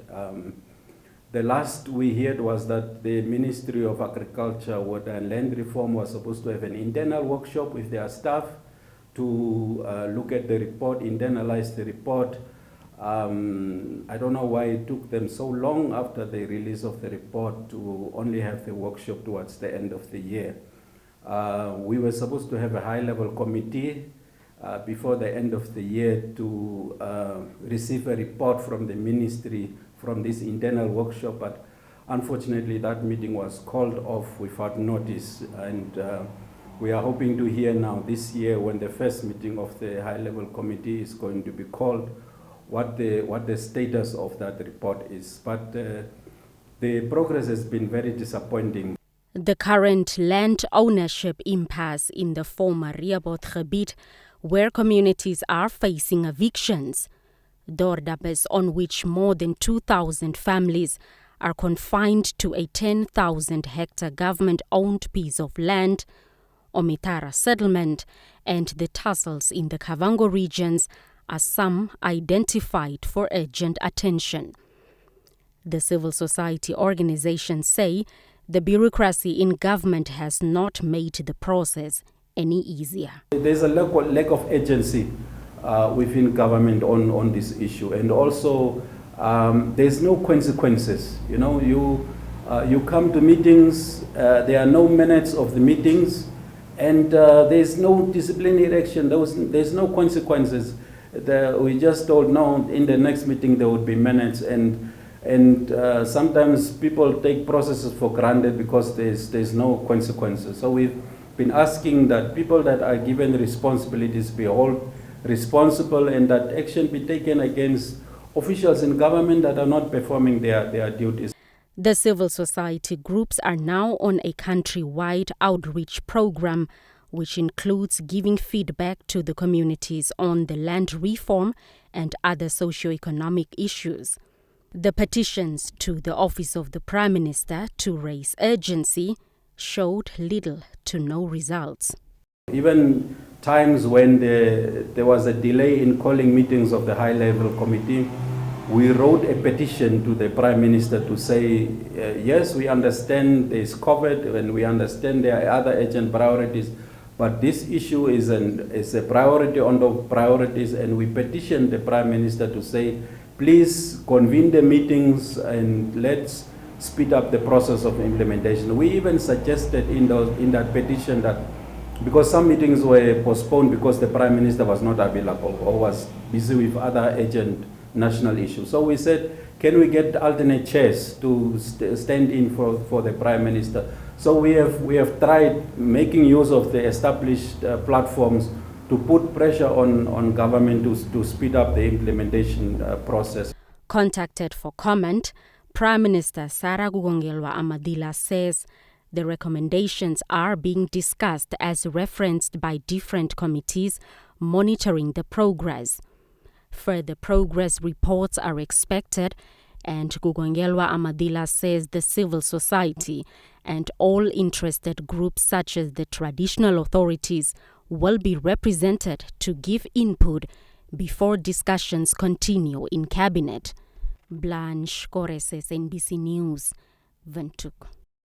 The last we heard was that the Ministry of Agriculture, Water and Land Reform was supposed to have an internal workshop with their staff to look at the report, internalize the report. I don't know why it took them so long after the release of the report to only have the workshop towards the end of the year. We were supposed to have a high-level committee before the end of the year to receive a report from the ministry from this internal workshop, but unfortunately that meeting was called off without notice, and we are hoping to hear now this year, when the first meeting of the high-level committee is going to be called, what the status of that report is. But the progress has been very disappointing. The current land ownership impasse in the former Rehoboth gebied, where communities are facing evictions, Dordabes on which more than 2,000 families are confined to a 10,000-hectare government-owned piece of land, Omitara settlement, and the tussles in the Kavango regions are some identified for urgent attention. The civil society organizations say the bureaucracy in government has not made the process any easier. There's a lack of agency within government on this issue, and also there's no consequences. You know, you come to meetings, there are no minutes of the meetings, and there's no disciplinary action. There's no consequences. We just told no, in the next meeting there would be minutes, and sometimes people take processes for granted because there's no consequences. So we've been asking that people that are given responsibilities be held responsible, and that action be taken against officials in government that are not performing their duties. The civil society groups are now on a country-wide outreach program, which includes giving feedback to the communities on the land reform and other socio-economic issues. The petitions to the Office of the Prime Minister to raise urgency showed little to no results. Even times when there was a delay in calling meetings of the high-level committee, we wrote a petition to the Prime Minister to say, yes, we understand there is COVID and we understand there are other urgent priorities, but this issue is a priority on the priorities, and we petitioned the Prime Minister to say, please convene the meetings and let's speed up the process of implementation. We even suggested in that petition that because some meetings were postponed because the Prime Minister was not available or was busy with other urgent national issues. So we said, can we get alternate chairs to stand in for the Prime Minister? So we have tried making use of the established platforms to put pressure on government to speed up the implementation process. Contacted for comment, Prime Minister Sarah Gugongelwa Amadila says the recommendations are being discussed as referenced by different committees monitoring the progress. Further progress reports are expected, and Gugongelwa Amadila says the civil society and all interested groups such as the traditional authorities will be represented to give input before discussions continue in Cabinet. Blanche Koreses, NBC News, Windhoek.